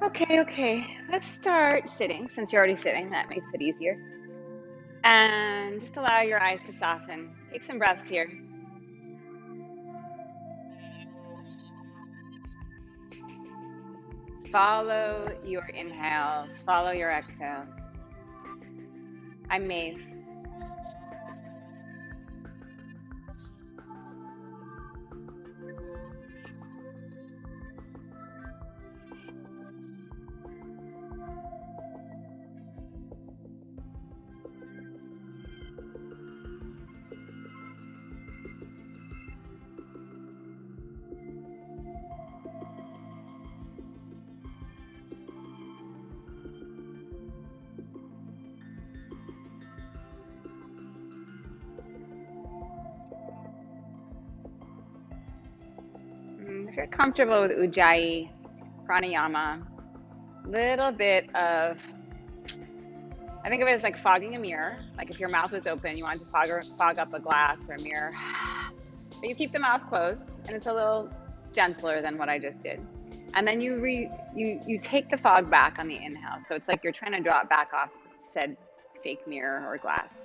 Okay. Let's start sitting since you're already sitting. That makes it easier. And just allow your eyes to soften. Take some breaths here. Follow your inhales, follow your exhales. I'm Maeve. If you're comfortable with Ujjayi, pranayama, little bit of, I think of it as like fogging a mirror. Like if your mouth was open, you wanted to fog up a glass or a mirror. But you keep the mouth closed, and it's a little gentler than what I just did. And then you take the fog back on the inhale. So it's like you're trying to draw it back off said fake mirror or glass.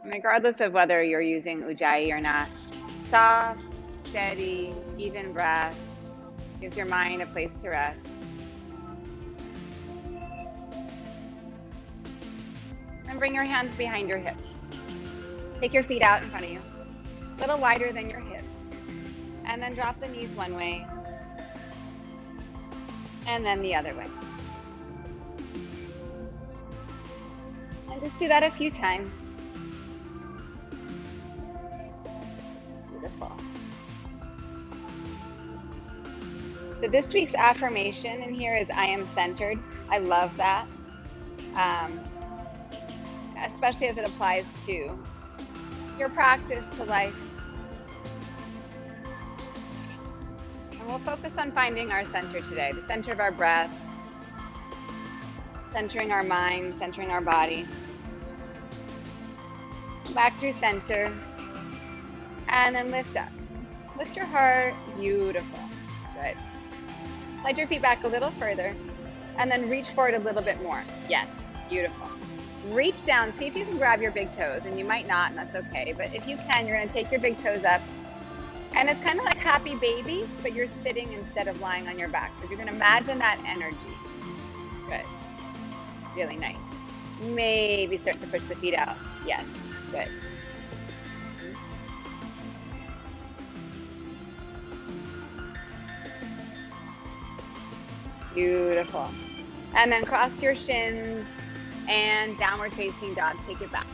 And regardless of whether you're using Ujjayi or not, soft, steady, even breath gives your mind a place to rest. And bring your hands behind your hips. Take your feet out in front of you, a little wider than your hips. And then drop the knees one way, and then the other way. And just do that a few times. Beautiful. So this week's affirmation in here is I am centered. I love that. Especially as it applies to your practice, to life. And we'll focus on finding our center today, the center of our breath, centering our mind, centering our body. Back through center, and then lift up. Lift your heart, beautiful, good. Slide your feet back a little further, and then reach forward a little bit more. Yes, beautiful. Reach down, see if you can grab your big toes, and you might not, and that's okay, but if you can, you're gonna take your big toes up, and it's kind of like happy baby, but you're sitting instead of lying on your back. So if you can imagine that energy, good, really nice. Maybe start to push the feet out, yes, good. Beautiful. And then cross your shins and downward facing dog. Take it back.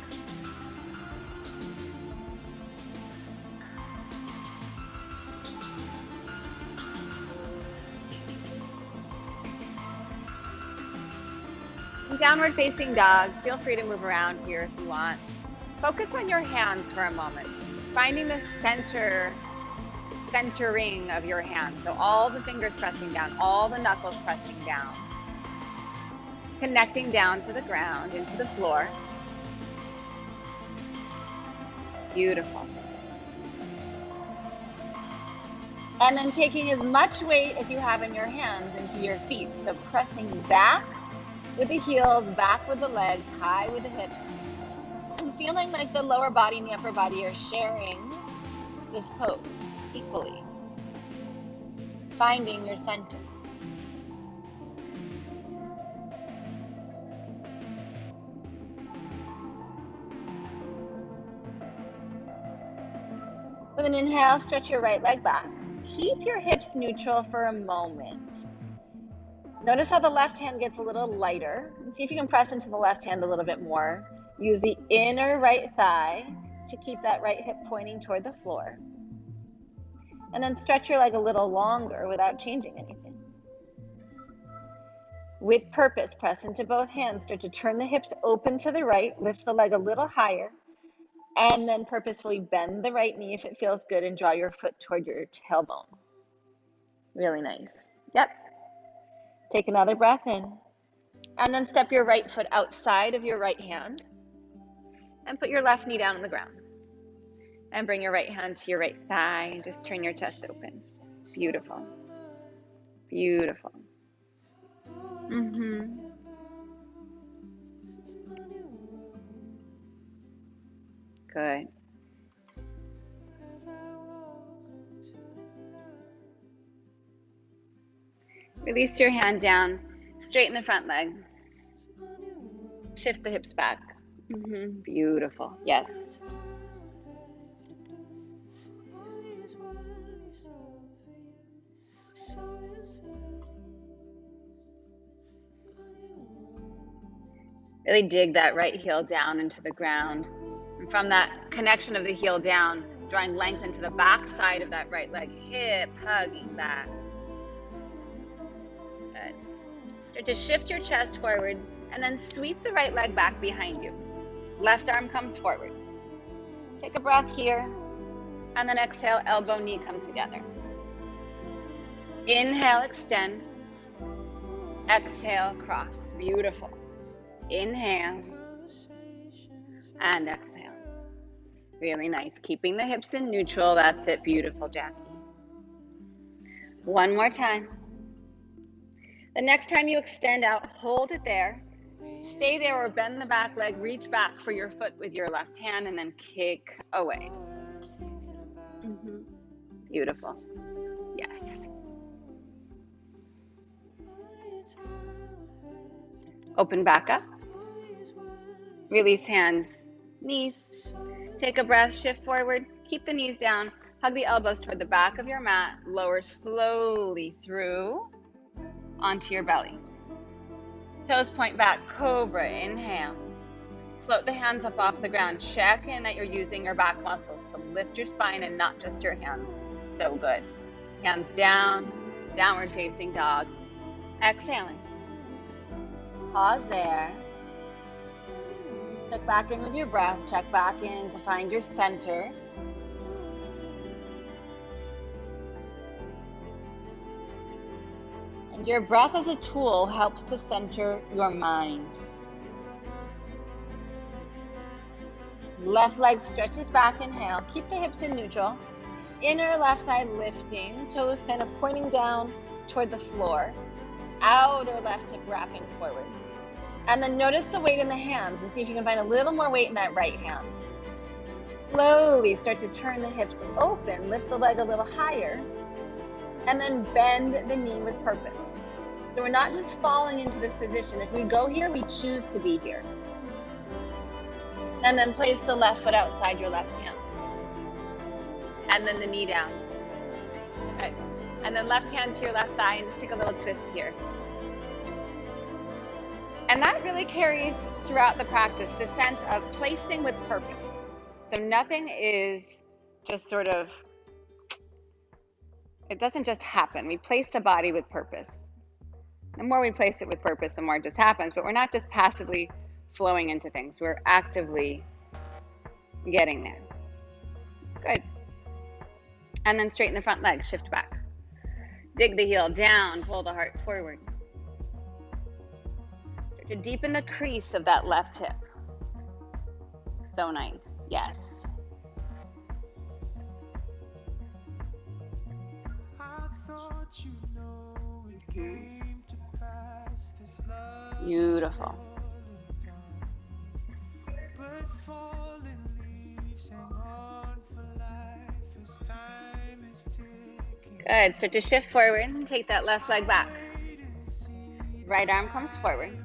Downward facing dog. Feel free to move around here if you want. Focus on your hands for a moment. Finding the centering of your hands. So all the fingers pressing down, all the knuckles pressing down. Connecting down to the ground, into the floor. Beautiful. And then taking as much weight as you have in your hands into your feet. So pressing back with the heels, back with the legs, high with the hips. And feeling like the lower body and the upper body are sharing this pose equally. Finding your center. With an inhale, stretch your right leg back. Keep your hips neutral for a moment. Notice how the left hand gets a little lighter. And see if you can press into the left hand a little bit more. Use the inner right thigh to keep that right hip pointing toward the floor. And then stretch your leg a little longer without changing anything. With purpose, press into both hands. Start to turn the hips open to the right. Lift the leg a little higher. And then purposefully bend the right knee if it feels good and draw your foot toward your tailbone. Really nice. Yep. Take another breath in. And then step your right foot outside of your right hand and put your left knee down on the ground. And bring your right hand to your right thigh and just turn your chest open. Beautiful. Beautiful. Good. Release your hand down, straighten the front leg. Shift the hips back. Beautiful. Yes. Really dig that right heel down into the ground. And from that connection of the heel down, drawing length into the back side of that right leg, hip hugging back. Good. Start to shift your chest forward and then sweep the right leg back behind you. Left arm comes forward. Take a breath here and then exhale, elbow, knee come together. Inhale, extend. Exhale, cross. Beautiful. Inhale and exhale. Really nice. Keeping the hips in neutral. That's it. Beautiful, Jackie. One more time. The next time you extend out, hold it there. Stay there or bend the back leg. Reach back for your foot with your left hand and then kick away. Beautiful. Yes. Open back up. Release hands, knees. Take a breath, shift forward, keep the knees down, hug the elbows toward the back of your mat, lower slowly through onto your belly. Toes point back, cobra, inhale. Float the hands up off the ground. Check in that you're using your back muscles to lift your spine and not just your hands. So good. Hands down, downward facing dog. Exhaling. Pause there. Check back in with your breath. Check back in to find your center. And your breath as a tool helps to center your mind. Left leg stretches back, inhale. Keep the hips in neutral. Inner left thigh lifting, toes kind of pointing down toward the floor. Outer left hip wrapping forward. And then notice the weight in the hands and see if you can find a little more weight in that right hand. Slowly start to turn the hips open, lift the leg a little higher, and then bend the knee with purpose. So we're not just falling into this position. If we go here, we choose to be here. And then place the left foot outside your left hand. And then the knee down. Okay. And then left hand to your left thigh and just take a little twist here. And that really carries throughout the practice, the sense of placing with purpose. So nothing is just sort of, it doesn't just happen. We place the body with purpose. The more we place it with purpose, the more it just happens. But we're not just passively flowing into things. We're actively getting there. Good. And then straighten the front leg, shift back. Dig the heel down, pull the heart forward. Start to deepen the crease of that left hip. So nice, yes. Beautiful. Good, start to shift forward and take that left leg back. Right arm comes forward.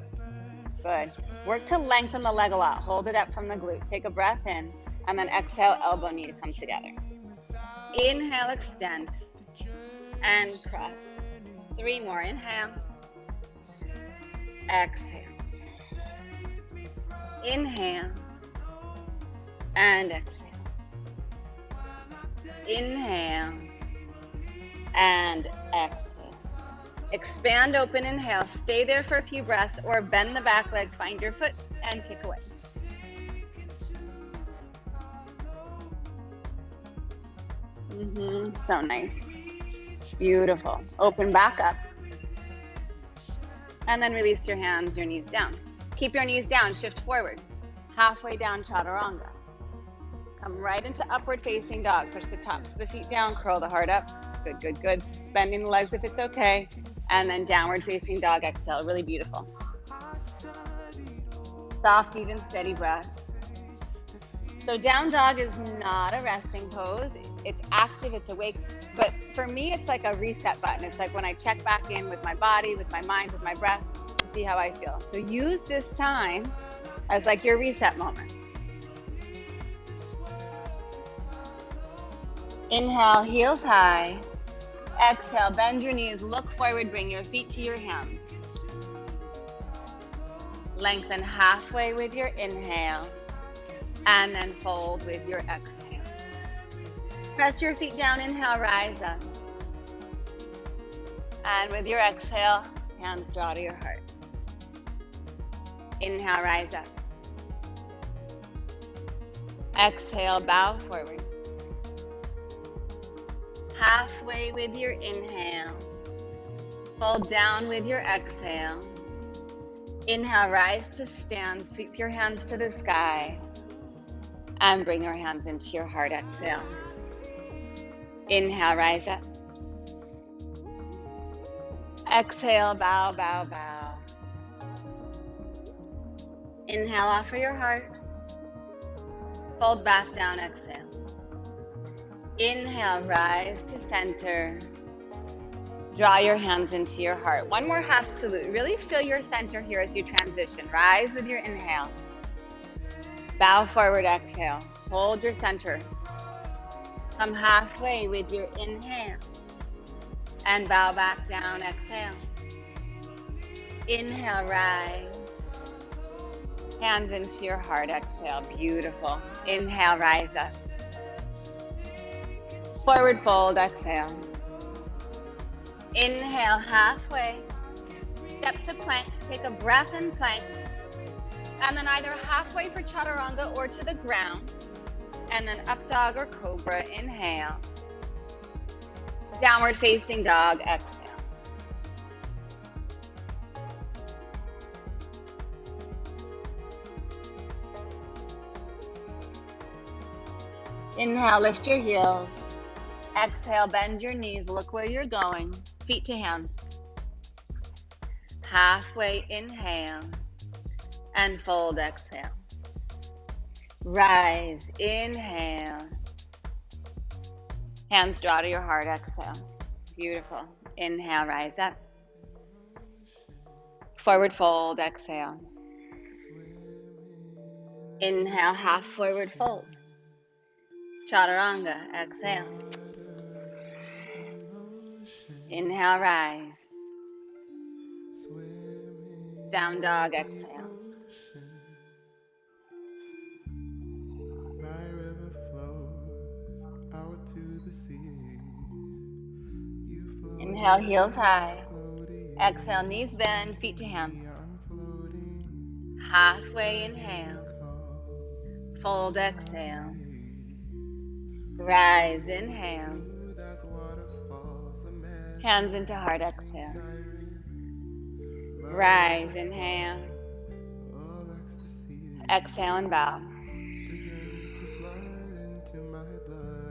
Good. Work to lengthen the leg a lot. Hold it up from the glute. Take a breath in and then exhale, elbow, knee to come together. Inhale, extend and cross. 3 more. Inhale. Exhale. Inhale and exhale. Inhale and exhale. Expand, open, inhale. Stay there for a few breaths or bend the back leg, find your foot and kick away. So nice. Beautiful. Open back up. And then release your hands, your knees down. Keep your knees down, shift forward. Halfway down, chaturanga. Come right into upward facing dog. Push the tops of the feet down, curl the heart up. Good, good, good. Suspending the legs if it's okay. And then downward facing dog, exhale. Really beautiful. Soft, even, steady breath. So down dog is not a resting pose. It's active, it's awake. But for me, it's like a reset button. It's like when I check back in with my body, with my mind, with my breath, to see how I feel. So use this time as like your reset moment. Inhale, heels high. Exhale, bend your knees, look forward, bring your feet to your hands. Lengthen halfway with your inhale, and then fold with your exhale. Press your feet down, inhale, rise up. And with your exhale, hands draw to your heart. Inhale, rise up. Exhale, bow forward. Halfway with your inhale. Fold down with your exhale. Inhale, rise to stand. Sweep your hands to the sky. And bring your hands into your heart. Exhale. Inhale, rise up. Exhale, bow, bow, bow. Inhale, offer your heart. Fold back down, exhale. Inhale, rise to center. Draw your hands into your heart. One more half salute. Really feel your center here as you transition. Rise with your inhale. Bow forward, exhale. Hold your center. Come halfway with your inhale. And bow back down, exhale. Inhale, rise. Hands into your heart, exhale. Beautiful. Inhale, rise up. Forward fold, exhale. Inhale, halfway. Step to plank. Take a breath in plank. And then either halfway for chaturanga or to the ground. And then up dog or cobra, inhale. Downward facing dog, exhale. Inhale, lift your heels. Exhale, bend your knees, look where you're going. Feet to hands. Halfway, inhale. And fold, exhale. Rise, inhale. Hands draw to your heart, exhale. Beautiful. Inhale, rise up. Forward fold, exhale. Inhale, half forward fold. Chaturanga, exhale. Inhale, rise. Down dog, exhale. Inhale, heels high. Exhale, knees bend, feet to hands. Halfway, inhale. Fold, exhale. Rise, inhale. Hands into heart, exhale. Rise, inhale. Exhale and bow.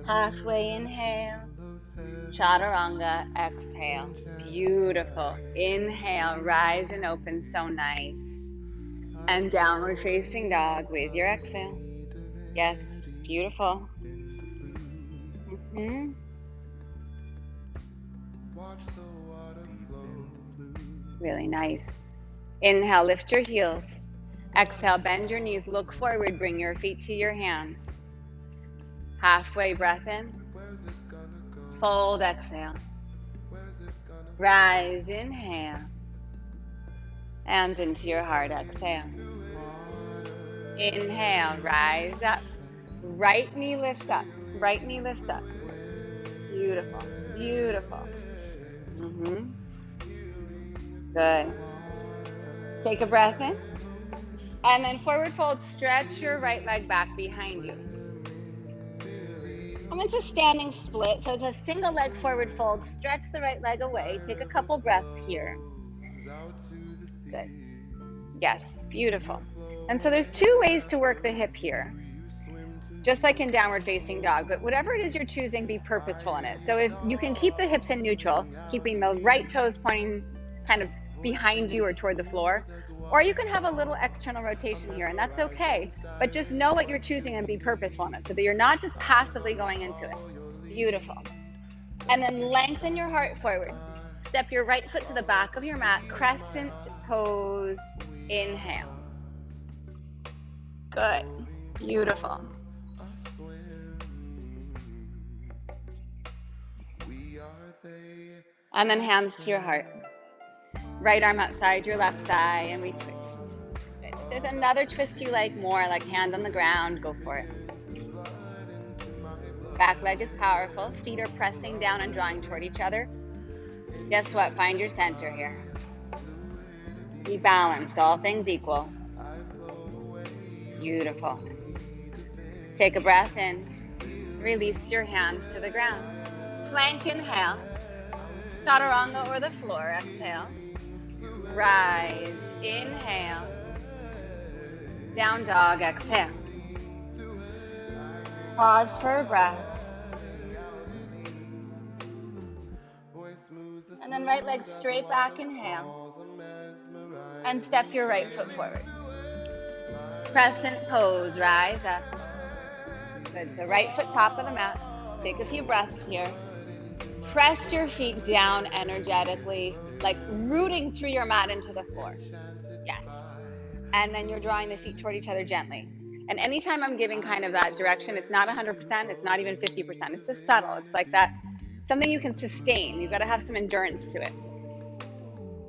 Halfway, inhale. Chaturanga, exhale. Beautiful. Inhale, rise and open, so nice. And downward facing dog with your exhale. Yes, beautiful. Really nice. Inhale, lift your heels. Exhale, bend your knees, look forward, bring your feet to your hands. Halfway, breath in. Fold, exhale. Rise, inhale. Hands into your heart, exhale. Inhale, rise up. Right knee lifts up. Right knee lifts up. Beautiful, beautiful. Good. Take a breath in. And then forward fold, stretch your right leg back behind you. Come into standing split. So it's a single leg forward fold. Stretch the right leg away. Take a couple breaths here. Good. Yes, beautiful. And so there's two ways to work the hip here, just like in downward facing dog, but whatever it is you're choosing, be purposeful in it. So if you can keep the hips in neutral, keeping the right toes pointing kind of behind you or toward the floor, or you can have a little external rotation here, and that's okay, but just know what you're choosing and be purposeful in it so that you're not just passively going into it. Beautiful. And then lengthen your heart forward. Step your right foot to the back of your mat, crescent pose, inhale. Good, beautiful. And then hands to your heart. Right arm outside your left thigh, and we twist. Good. If there's another twist you like more, like hand on the ground, go for it. Back leg is powerful. Feet are pressing down and drawing toward each other. Guess what? Find your center here. Be balanced, all things equal. Beautiful. Take a breath in. Release your hands to the ground. Plank, inhale. Chaturanga or the floor, exhale. Rise, inhale. Down dog, exhale. Pause for a breath. And then right leg straight back, inhale. And step your right foot forward. Crescent pose, rise up. Good, so right foot top of the mat. Take a few breaths here. Press your feet down energetically, like rooting through your mat into the floor. Yes. And then you're drawing the feet toward each other gently. And anytime I'm giving kind of that direction, it's not 100%, it's not even 50%. It's just subtle. It's like that, something you can sustain. You've got to have some endurance to it.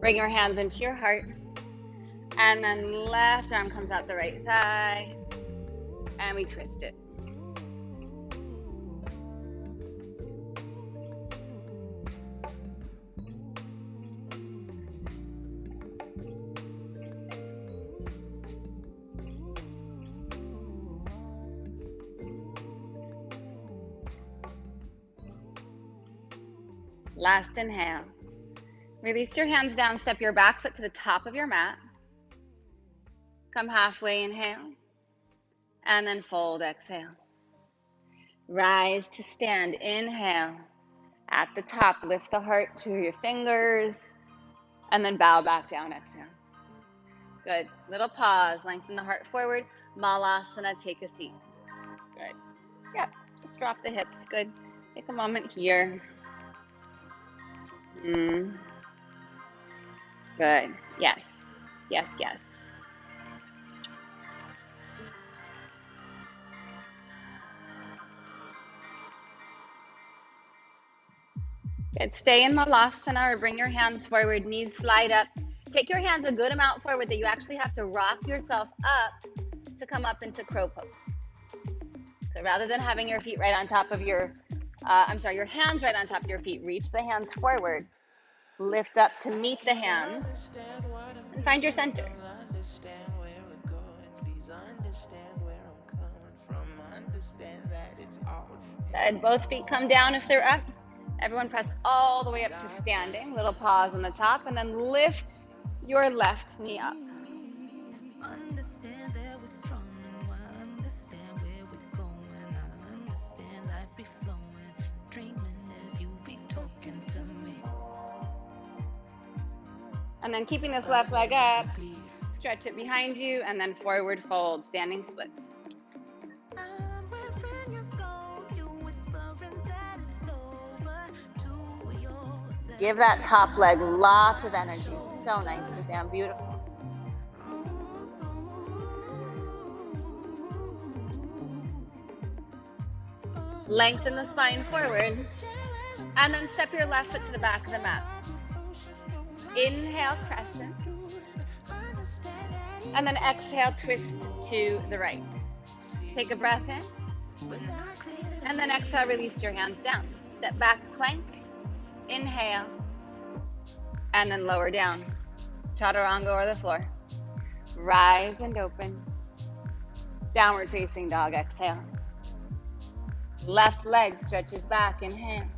Bring your hands into your heart. And then left arm comes out the right thigh. And we twist it. Last inhale. Release your hands down, step your back foot to the top of your mat. Come halfway, inhale. And then fold, exhale. Rise to stand, inhale. At the top, lift the heart to your fingers. And then bow back down, exhale. Good. Little pause, lengthen the heart forward. Malasana, take a seat. Good. Yep, just drop the hips, good. Take a moment here. Good. Yes. Yes, yes. Good. Stay in Malasana or bring your hands forward, knees slide up. Take your hands a good amount forward that you actually have to rock yourself up to come up into crow pose. So rather than having your feet right on top of your your hands right on top of your feet, reach the hands forward, lift up to meet the hands, and find your center. Good. Both feet come down if they're up. Everyone press all the way up to standing. Little pause on the top, and then lift your left knee up. And then keeping this left leg up, stretch it behind you, and then forward fold, standing splits. Give that top leg lots of energy. So nice, Suzanne, beautiful. Lengthen the spine forward, and then step your left foot to the back of the mat. Inhale, crescent. And then exhale, twist to the right. Take a breath in. And then exhale, release your hands down. Step back, plank. Inhale. And then lower down. Chaturanga or the floor. Rise and open. Downward facing dog, exhale. Left leg stretches back, inhale.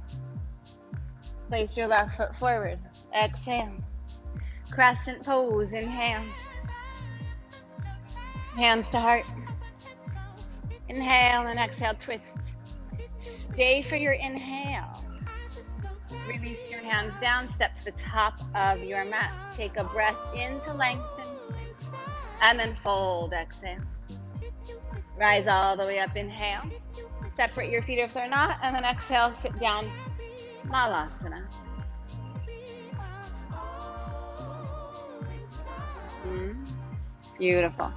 Place your left foot forward, exhale. Crescent pose, inhale. Hands to heart. Inhale and exhale, twist. Stay for your inhale. Release your hands down, step to the top of your mat. Take a breath in to lengthen. And then fold, exhale. Rise all the way up, inhale. Separate your feet if they're not, and then exhale, sit down, Malasana. Beautiful.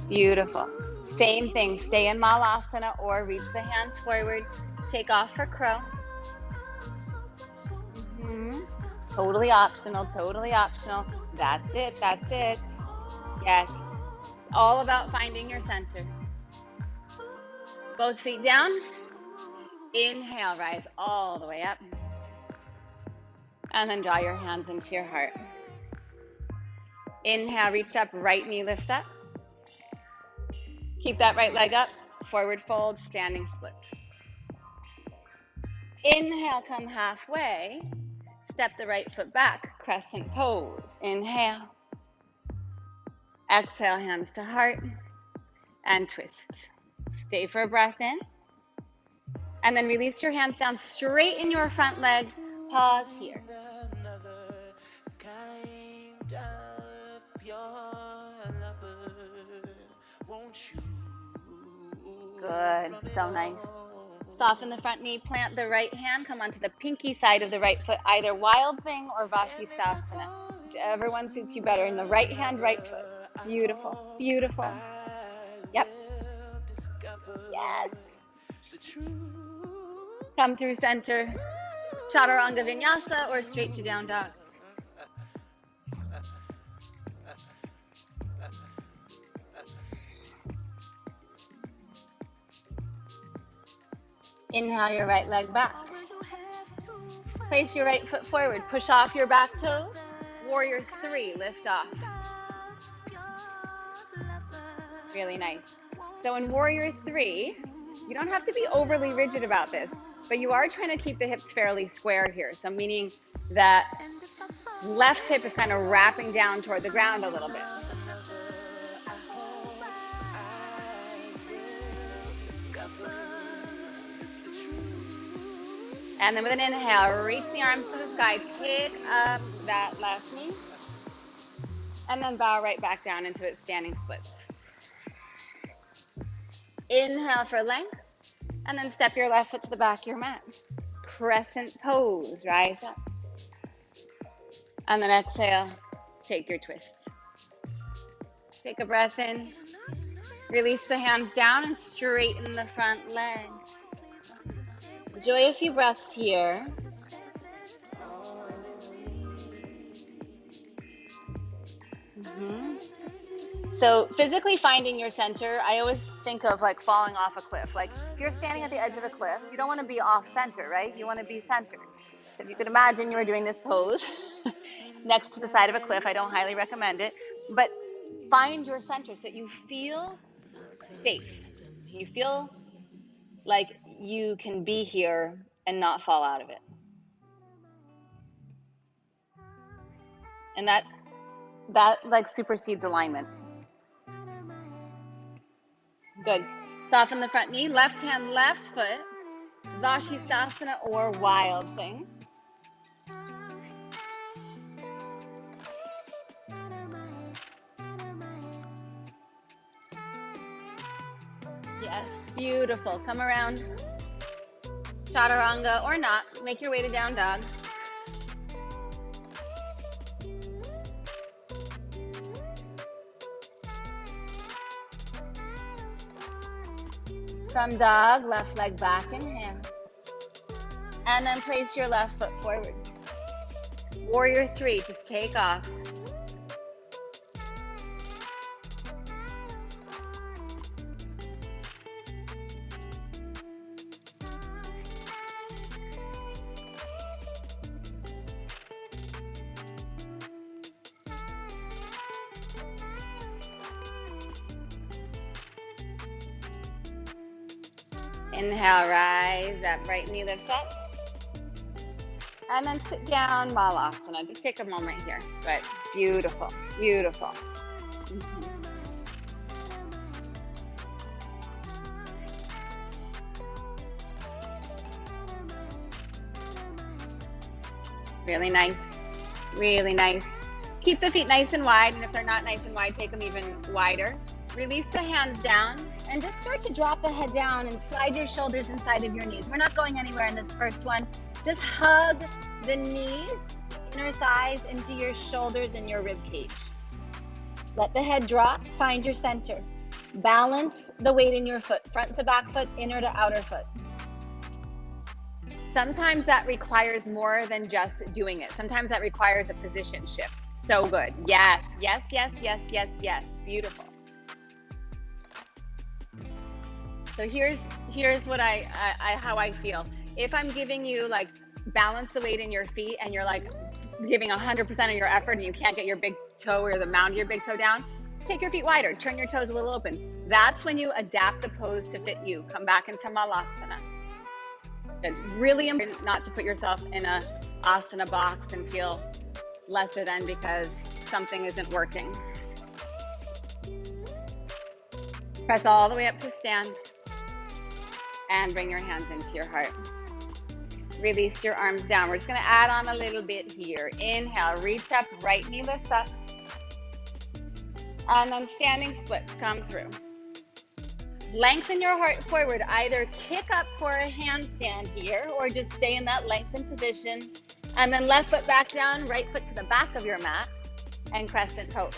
Beautiful. Same thing, stay in Malasana or reach the hands forward. Take off for crow. Totally optional, totally optional. That's it, that's it. Yes, all about finding your center. Both feet down. Inhale, rise all the way up. And then draw your hands into your heart. Inhale, reach up, right knee lifts up. Keep that right leg up, forward fold, standing splits. Inhale, come halfway. Step the right foot back, crescent pose. Inhale. Exhale, hands to heart, and twist. Stay for a breath in. And then release your hands down, straighten your front leg. Pause here. Good, so nice. Soften the front knee, plant the right hand, come onto the pinky side of the right foot, either Wild Thing or Vashisthasana. Whichever one suits you better. In the right hand, right foot. Beautiful, beautiful. Yep. Yes. Come through center. Chaturanga Vinyasa or straight to down dog. Inhale your right leg back. Place your right foot forward. Push off your back toes. Warrior 3, lift off. Really nice. So in Warrior 3, you don't have to be overly rigid about this, but you are trying to keep the hips fairly square here. So meaning that left hip is kind of wrapping down toward the ground a little bit. And then with an inhale, reach the arms to the sky, pick up that left knee, and then bow right back down into it, standing splits. Inhale for length, and then step your left foot to the back of your mat. Crescent pose, rise up. And then exhale, take your twist. Take a breath in, release the hands down and straighten the front leg. Enjoy a few breaths here. So physically finding your center, I always think of like falling off a cliff. Like if you're standing at the edge of a cliff, you don't want to be off center, right? You want to be centered. So if you could imagine you were doing this pose next to the side of a cliff, I don't highly recommend it, but find your center so that you feel safe. You feel like you can be here and not fall out of it. And that like supersedes alignment. Good. Soften the front knee, left hand, left foot, Vashisthasana or Wild Thing. Yes, beautiful. Come around. Chaturanga or not, make your way to down dog. From dog, left leg back, inhale. And then place your left foot forward. Warrior 3, just take off. Inhale, rise up, right knee lifts up. And then sit down, Malasana. Just take a moment here. Good. Beautiful. Beautiful. Mm-hmm. Really nice. Really nice. Keep the feet nice and wide, and if they're not nice and wide, take them even wider. Release the hands down, and just start to drop the head down and slide your shoulders inside of your knees. We're not going anywhere in this first one. Just hug the knees, inner thighs into your shoulders and your rib cage. Let the head drop, find your center. Balance the weight in your foot, front to back foot, inner to outer foot. Sometimes that requires more than just doing it. Sometimes that requires a position shift. So good. Yes, yes, yes, yes, yes, yes. Beautiful. So here's what how I feel. If I'm giving you like balance the weight in your feet and you're like giving 100% of your effort and you can't get your big toe or the mound of your big toe down, take your feet wider, turn your toes a little open. That's when you adapt the pose to fit you. Come back into Malasana. It's really important not to put yourself in a asana box and feel lesser than because something isn't working. Press all the way up to stand and bring your hands into your heart. Release your arms down. We're just going to add on a little bit here. Inhale, reach up, right knee lifts up. And then standing splits come through. Lengthen your heart forward. Either kick up for a handstand here or just stay in that lengthened position. And then left foot back down, right foot to the back of your mat and crescent pose.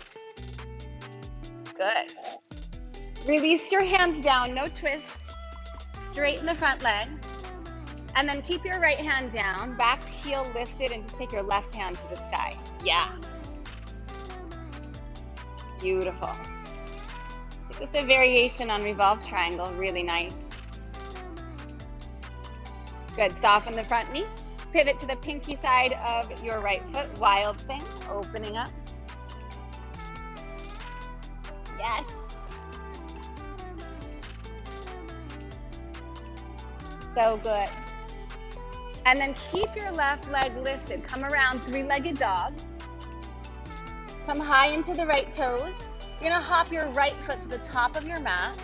Good. Release your hands down, no twist. Straighten the front leg. And then keep your right hand down, back heel lifted, and just take your left hand to the sky. Yeah. Beautiful. Just a variation on revolve triangle, really nice. Good, soften the front knee. Pivot to the pinky side of your right foot, wild thing, opening up. Yes. So good. And then keep your left leg lifted. Come around three-legged dog. Come high into the right toes. You're gonna hop your right foot to the top of your mat.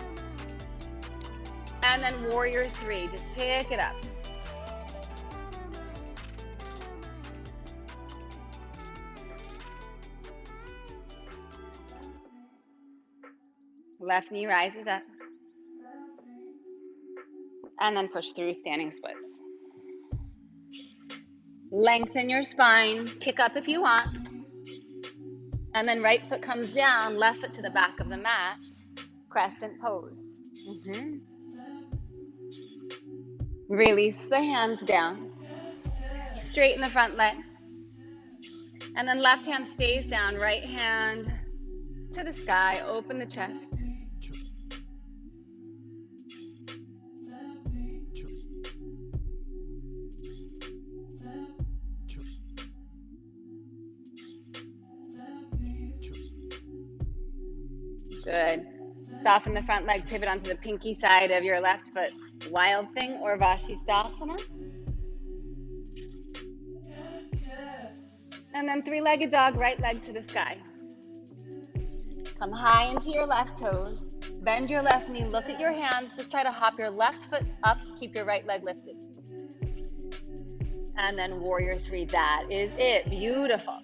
And then warrior three, just pick it up. Left knee rises up. And then push through standing splits. Lengthen your spine, kick up if you want. And then right foot comes down, left foot to the back of the mat, crescent pose. Release the hands down. Straighten the front leg. And then left hand stays down, right hand to the sky, open the chest. Good. Soften the front leg, pivot onto the pinky side of your left foot. Wild thing or Vashisthasana. And then three-legged dog, right leg to the sky. Come high into your left toes. Bend your left knee, look at your hands. Just try to hop your left foot up, keep your right leg lifted. And then warrior three, that is it. Beautiful.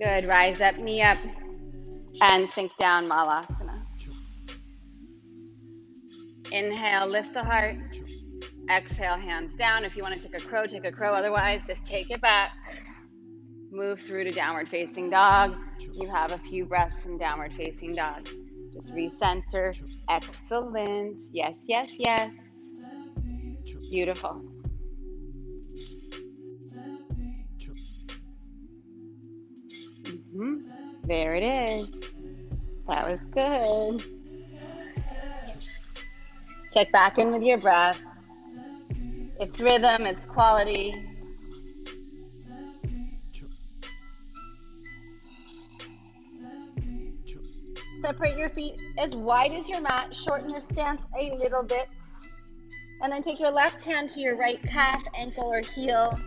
Good, rise up, knee up, and sink down, Malasana. Inhale, lift the heart. Exhale, hands down. If you want to take a crow, take a crow. Otherwise, just take it back. Move through to downward facing dog. You have a few breaths in downward facing dog. Just recenter. Excellent. Yes, yes, yes. Beautiful. There it is. That was good. Check back in with your breath. It's rhythm, it's quality. Separate your feet as wide as your mat. Shorten your stance a little bit. And then take your left hand to your right calf, ankle, or heel,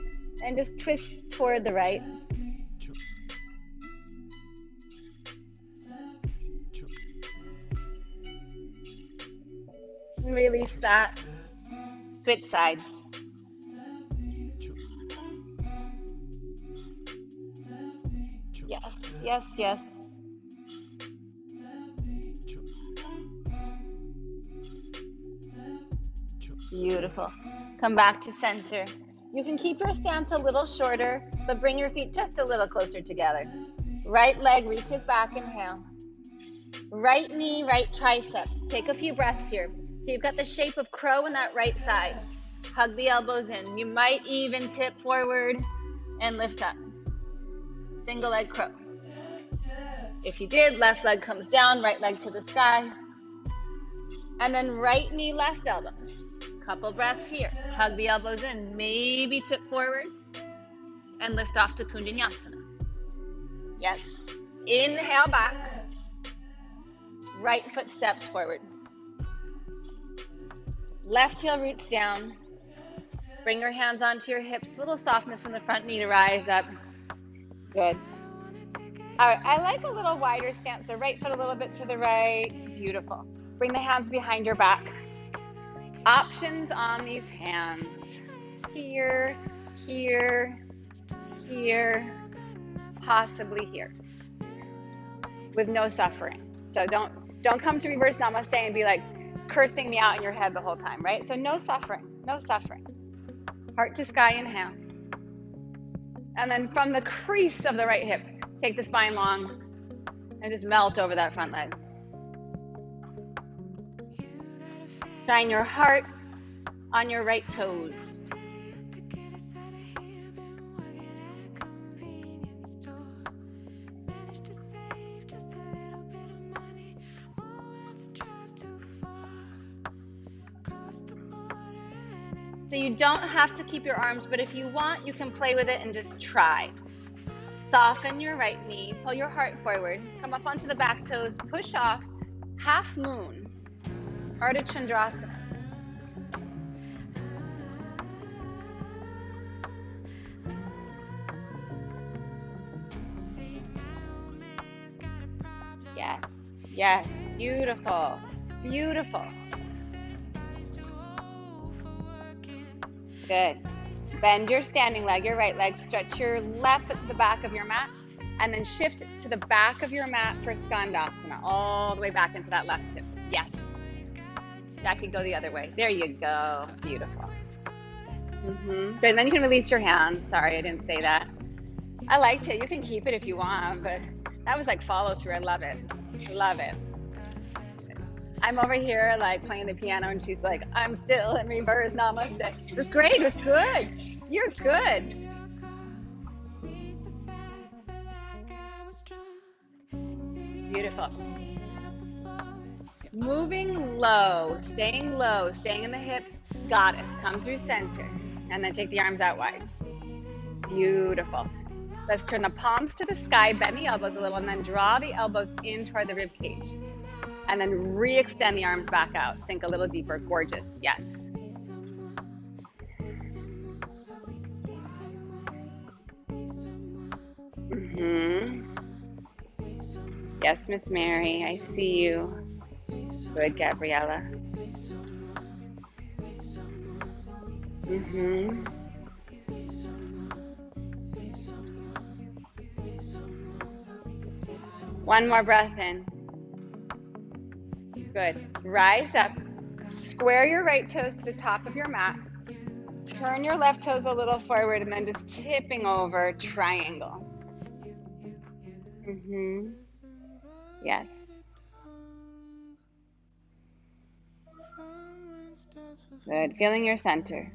and just twist toward the right. And release that. Switch sides. Yes, yes, yes. Beautiful. Come back to center. You can keep your stance a little shorter, but bring your feet just a little closer together. Right leg reaches back, inhale. Right knee, right tricep. Take a few breaths here. So you've got the shape of crow on that right side. Hug the elbows in. You might even tip forward and lift up. Single leg crow. If you did, left leg comes down, right leg to the sky. And then right knee, left elbow. Couple breaths here. Hug the elbows in. Maybe tip forward and lift off to Vinyasa. Yes. Inhale back. Right foot steps forward. Left heel roots down. Bring your hands onto your hips. Little softness in the front knee to rise up. Good. All right, I like a little wider stance. So right foot a little bit to the right. Beautiful. Bring the hands behind your back. Options on these hands. Here, here, here, possibly here. With no suffering. So don't come to reverse namaste and be like cursing me out in your head the whole time, right? So no suffering, no suffering. Heart to sky, inhale. And then from the crease of the right hip, take the spine long and just melt over that front leg. Shine your heart on your right toes. So you don't have to keep your arms, but if you want, you can play with it and just try. Soften your right knee, pull your heart forward, come up onto the back toes, push off, half moon, Ardha Chandrasana. Yes, yes, beautiful, beautiful. Good. Bend your standing leg, your right leg. Stretch your left foot to the back of your mat. And then shift to the back of your mat for Skandasana. All the way back into that left hip. Yes. Jackie, go the other way. There you go. Beautiful. Good. And then you can release your hands. Sorry, I didn't say that. I liked it. You can keep it if you want, but that was like follow through. I love it. Love it. I'm over here like playing the piano and she's like, I'm still in reverse namaste. It was great. It was good. You're good. Beautiful. Moving low, staying in the hips. Goddess, come through center. And then take the arms out wide. Beautiful. Let's turn the palms to the sky, bend the elbows a little, and then draw the elbows in toward the rib cage. And then re-extend the arms back out. Sink a little deeper. Gorgeous. Yes. Yes, Miss Mary. I see you. Good, Gabriella. One more breath in. Good. Rise up. Square your right toes to the top of your mat. Turn your left toes a little forward and then just tipping over, triangle. Yes. Good. Feeling your center.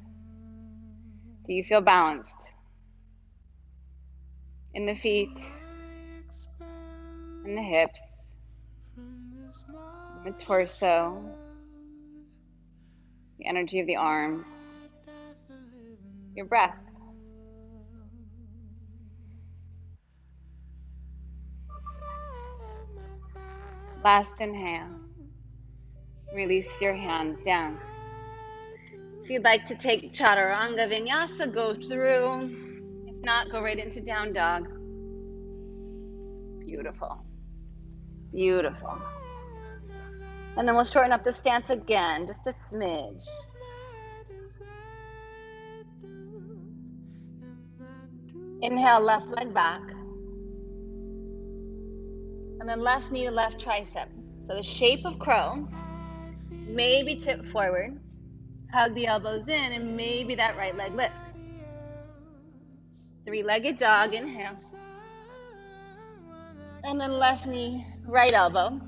Do you feel balanced? In the feet, in the hips, in the torso, the energy of the arms, your breath. Last inhale. Release your hands down. If you'd like to take Chaturanga Vinyasa, go through. If not, go right into down dog. Beautiful. Beautiful. And then we'll shorten up the stance again, just a smidge. Inhale, left leg back. And then left knee to left tricep. So the shape of crow, maybe tip forward. Hug the elbows in, and maybe that right leg lifts. Three-legged dog, inhale. And then left knee, right elbow.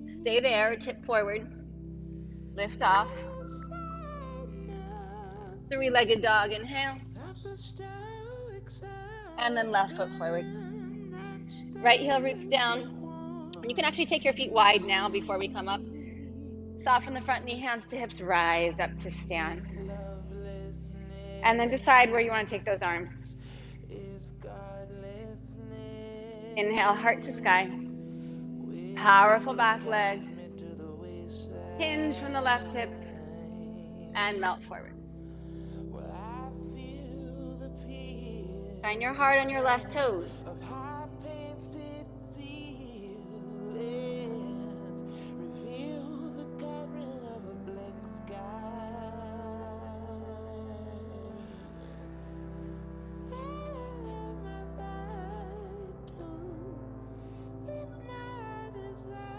Stay there, tip forward. Lift off. Three-legged dog, inhale. And then left foot forward. Right heel roots down. You can actually take your feet wide now before we come up. Soften the front knee, hands to hips, rise up to stand. And then decide where you want to take those arms. Inhale, heart to sky. Powerful back leg. Hinge from the left hip and melt forward. Shine your heart on your left toes.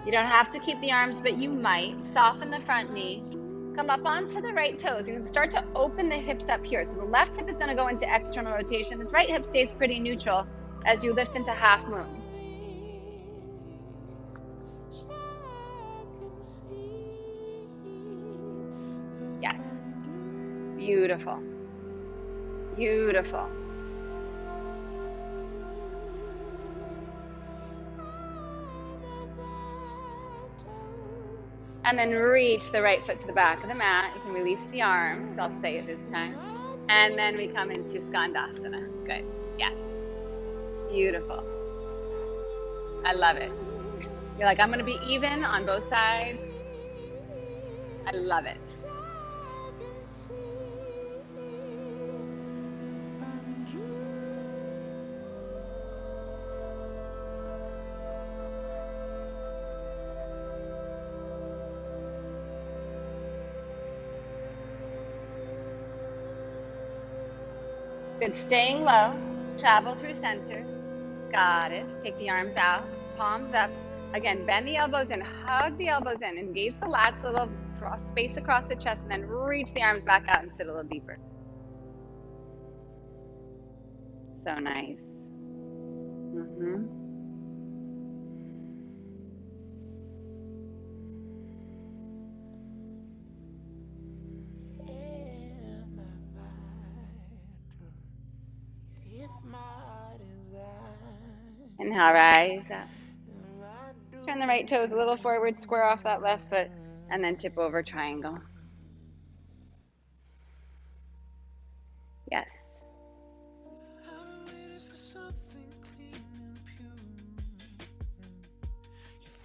You don't have to keep the arms, but you might. Soften the front knee. Come up onto the right toes. You can start to open the hips up here. So the left hip is going to go into external rotation. This right hip stays pretty neutral as you lift into half moon. Yes. Beautiful. Beautiful. And then reach the right foot to the back of the mat. You can release the arms. I'll say it this time. And then we come into Skandasana. Good. Yes. Beautiful. I love it. You're like, I'm going to be even on both sides. I love it. Good, staying low, travel through center, goddess, take the arms out, palms up. Again, bend the elbows in, hug the elbows in, engage the lats a little, draw space across the chest, and then reach the arms back out and sit a little deeper. So nice. Inhale, rise up. Turn the right toes a little forward, square off that left foot, and then tip over triangle. Yes.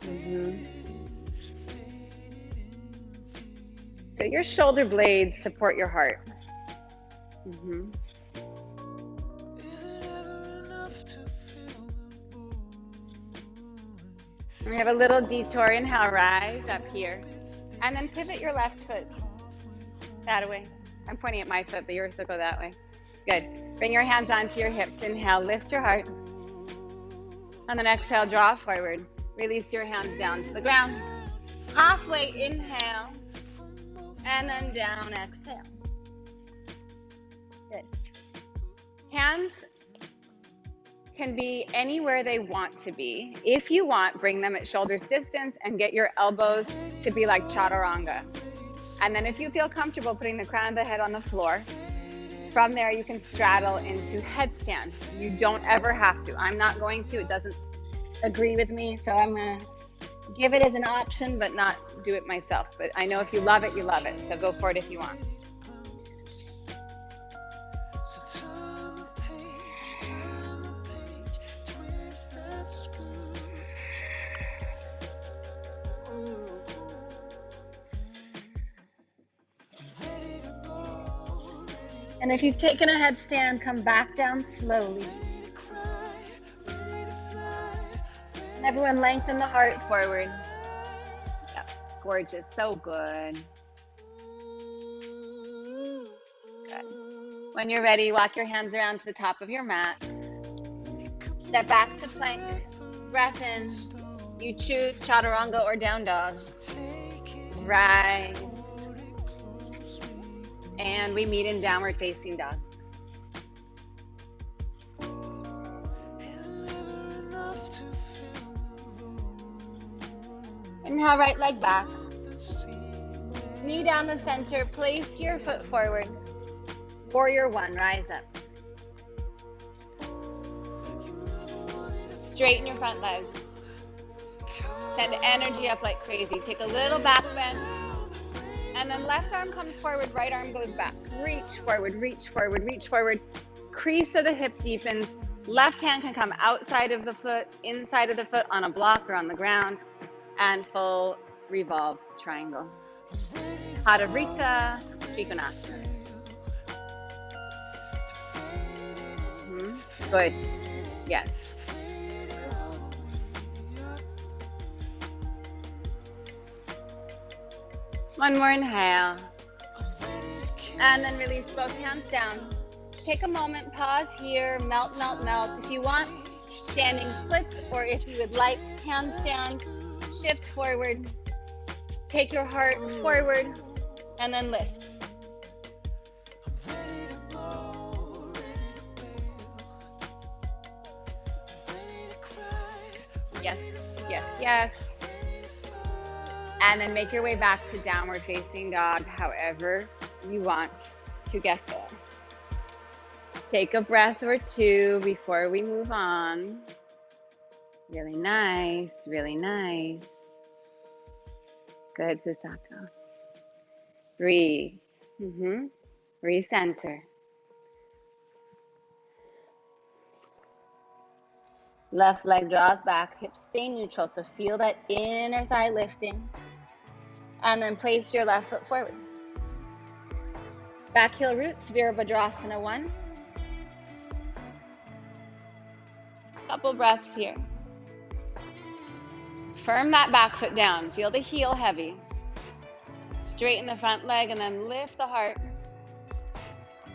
Good. Your shoulder blades support your heart. We have a little detour. Inhale, rise up here. And then pivot your left foot that way. I'm pointing at my foot, but yours will go that way. Good. Bring your hands onto your hips. Inhale, lift your heart. And then exhale, draw forward. Release your hands down to the ground. Halfway, inhale. And then down, exhale. Good. Hands can be anywhere they want to be. If you want, bring them at shoulder's distance and get your elbows to be like chaturanga. And then if you feel comfortable putting the crown of the head on the floor, from there you can straddle into headstand. You don't ever have to. I'm not going to. It doesn't agree with me, so I'm going to give it as an option, but not do it myself. But I know if you love it, you love it. So go for it if you want. And if you've taken a headstand, come back down slowly. And everyone lengthen the heart forward. Yep, gorgeous, so good. Good. When you're ready, walk your hands around to the top of your mat. Step back to plank, breath in. You choose chaturanga or down dog. Rise. And we meet in downward facing dog. Inhale, right leg back. Knee down the center, place your foot forward. Warrior one, rise up. Straighten your front leg. Send energy up like crazy. Take a little back bend. And then left arm comes forward, right arm goes back. Reach forward, reach forward, reach forward. Crease of the hip deepens. Left hand can come outside of the foot, inside of the foot, on a block or on the ground. And full revolved triangle. Hatha Vrita, Trikonasana. Good. Yes. One more inhale. And then release both hands down. Take a moment, pause here, melt, melt, melt. If you want standing splits, or if you would like handstand, shift forward. Take your heart forward and then lift. Yes, yes, yes. And then make your way back to downward facing dog, however you want to get there. Take a breath or two before we move on. Really nice, really nice. Good, Fusako. Breathe. Recenter. Left leg draws back, hips stay neutral, so feel that inner thigh lifting. And then place your left foot forward. Back heel roots, Virabhadrasana 1. Couple breaths here. Firm that back foot down. Feel the heel heavy. Straighten the front leg and then lift the heart.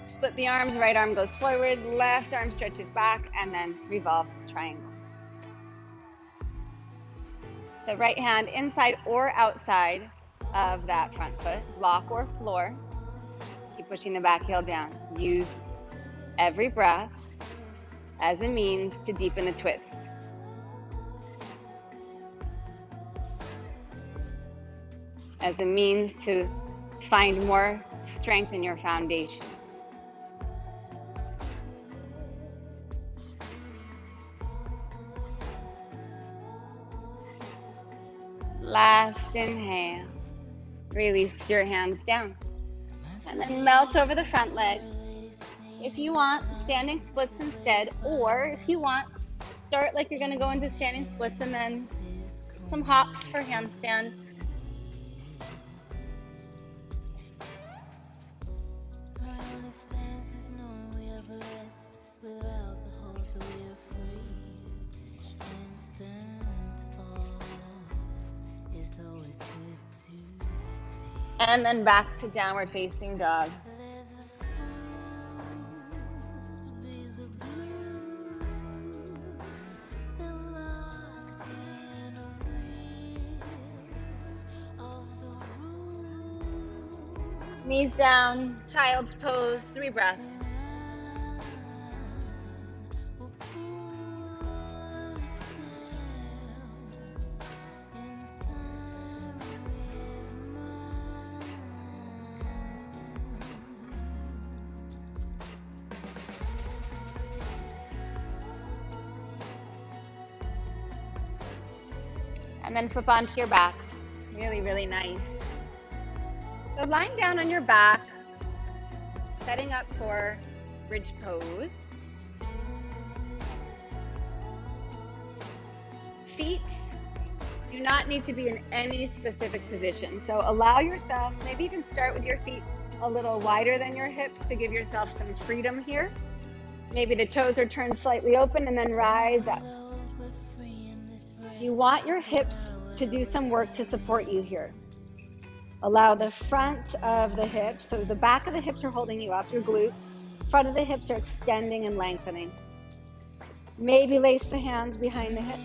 Split the arms, right arm goes forward, left arm stretches back, and then revolve triangle. The right hand inside or outside of that front foot, block or floor. Keep pushing the back heel down. Use every breath as a means to deepen the twist. As a means to find more strength in your foundation. Last inhale. Release your hands down. And then melt over the front leg. If you want, standing splits instead, or if you want, start like you're going to go into standing splits and then some hops for handstand. And then back to downward facing dog. Knees down, child's pose, 3 breaths. And then flip onto your back. Really, really nice. So lying down on your back, setting up for bridge pose. Feet do not need to be in any specific position. So allow yourself, maybe even start with your feet a little wider than your hips to give yourself some freedom here. Maybe the toes are turned slightly open and then rise up. You want your hips to do some work to support you here. Allow the front of the hips, so the back of the hips are holding you up, your glute. Front of the hips are extending and lengthening. Maybe lace the hands behind the hips.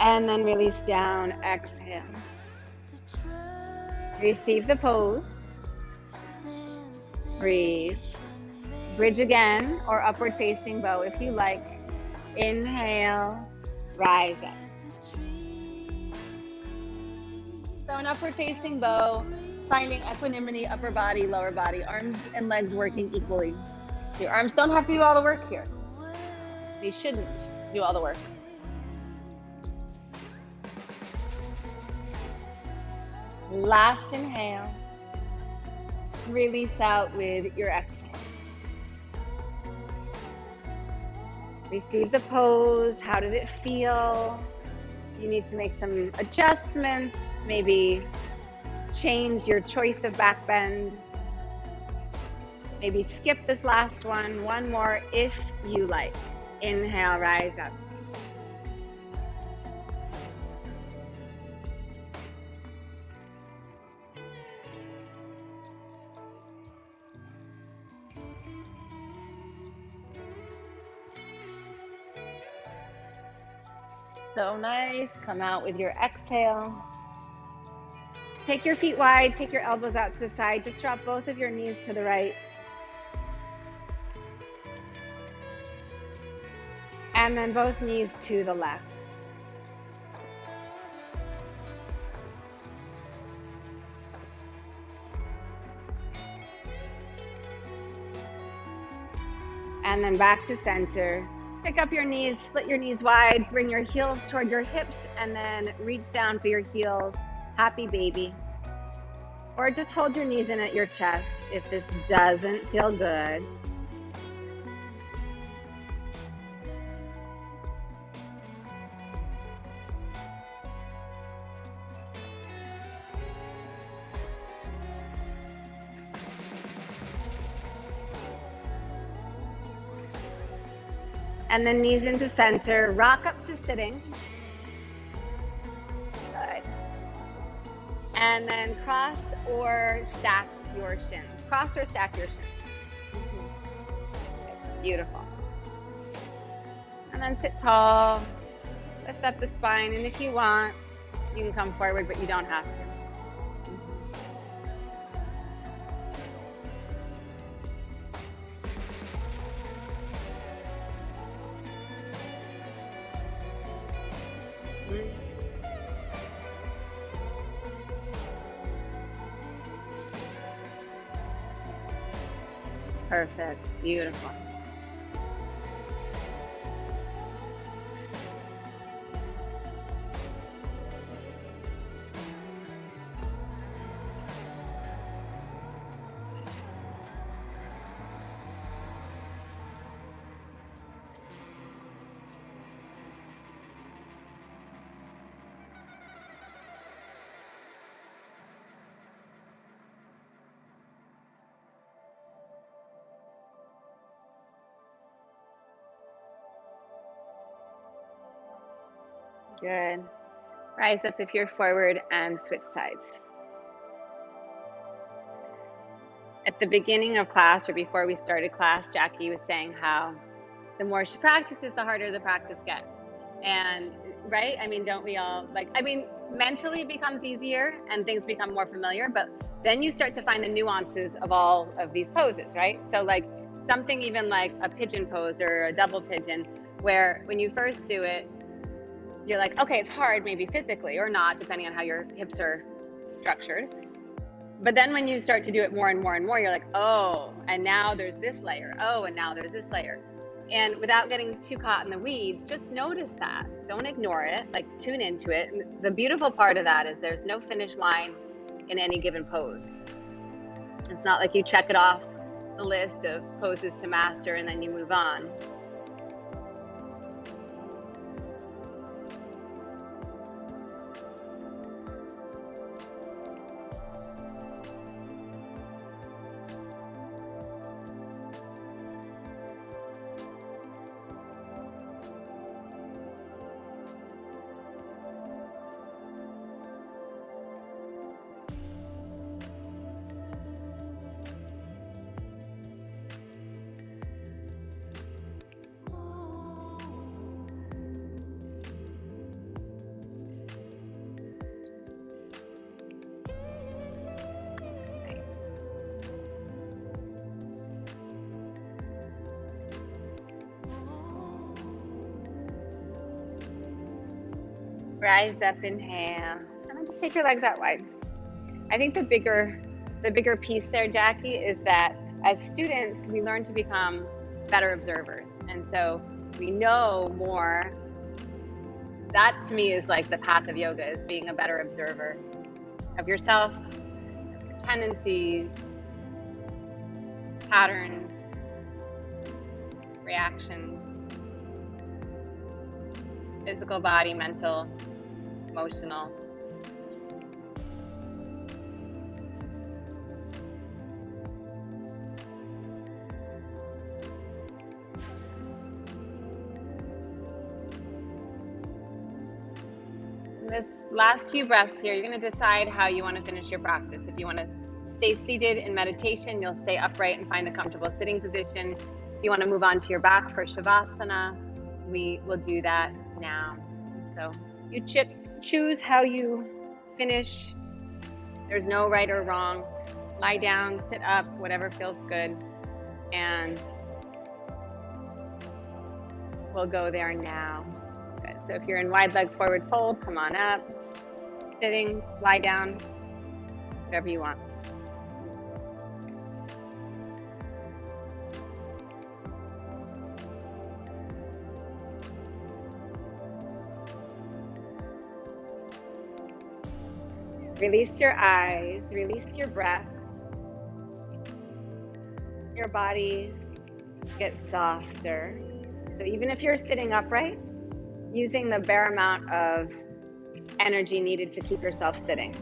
And then release down, exhale. Receive the pose. Breathe. Bridge again, or upward facing bow if you like. Inhale, rise up. So an upward facing bow, finding equanimity, upper body, lower body, arms and legs working equally. Your arms don't have to do all the work here. They shouldn't do all the work. Last inhale. Release out with your exhale. Receive the pose. How did it feel? You need to make some adjustments, maybe change your choice of back bend. Maybe skip this last one more if you like. Inhale, rise up. So nice. Come out with your exhale. Take your feet wide, take your elbows out to the side. Just drop both of your knees to the right. And then both knees to the left. And then back to center. Pick up your knees, split your knees wide, bring your heels toward your hips, and then reach down for your heels. Happy baby. Or just hold your knees in at your chest if this doesn't feel good. And then knees into center, rock up to sitting. Good. And then cross or stack your shins. Cross or stack your shins. Okay, beautiful. And then sit tall, lift up the spine, and if you want, you can come forward, but you don't have to. Perfect. Beautiful. Good. Rise up if you're forward and switch sides. At the beginning of class, or before we started class, Jackie was saying how the more she practices, the harder the practice gets. And right? I mean, don't we all mentally it becomes easier and things become more familiar, but then you start to find the nuances of all of these poses, right? So like something even like a pigeon pose or a double pigeon, where when you first do it, you're like, okay, it's hard maybe physically or not, depending on how your hips are structured. But then when you start to do it more and more and more, you're like, oh, and now there's this layer. Oh, and now there's this layer. And without getting too caught in the weeds, just notice that. Don't ignore it, like tune into it. And the beautiful part of that is there's no finish line in any given pose. It's not like you check it off the list of poses to master and then you move on. Rise up, inhale, and then just take your legs out wide. I think the bigger piece there, Jackie, is that as students, we learn to become better observers. And so we know more. That to me is like the path of yoga, is being a better observer of yourself, your tendencies, patterns, reactions, physical, body, mental, emotional. This last few breaths here, you're going to decide how you want to finish your practice. If you want to stay seated in meditation, you'll stay upright and find a comfortable sitting position. If you want to move on to your back for Shavasana, we will do that now. So you choose how you finish. There's no right or wrong. Lie down, sit up, whatever feels good. And we'll go there now. Good. So if you're in wide leg forward fold, come on up. Sitting, lie down, whatever you want. Release your eyes, release your breath. Your body gets softer. So even if you're sitting upright, using the bare amount of energy needed to keep yourself sitting.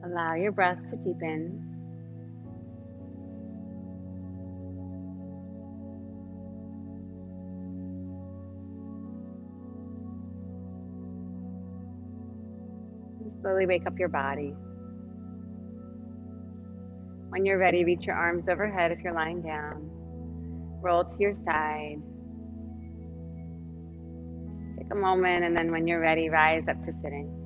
Allow your breath to deepen. And slowly wake up your body. When you're ready, reach your arms overhead if you're lying down. Roll to your side. Take a moment, and then when you're ready, rise up to sitting.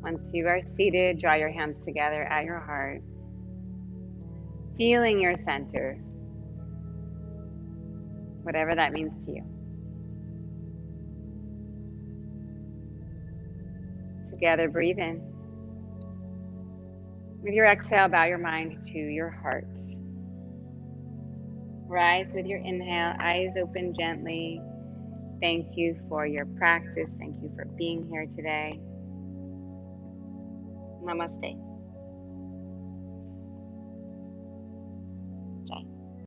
Once you are seated, draw your hands together at your heart, feeling your center, whatever that means to you. Together, breathe in. With your exhale, bow your mind to your heart. Rise with your inhale, eyes open gently. Thank you for your practice. Thank you for being here today. Namaste.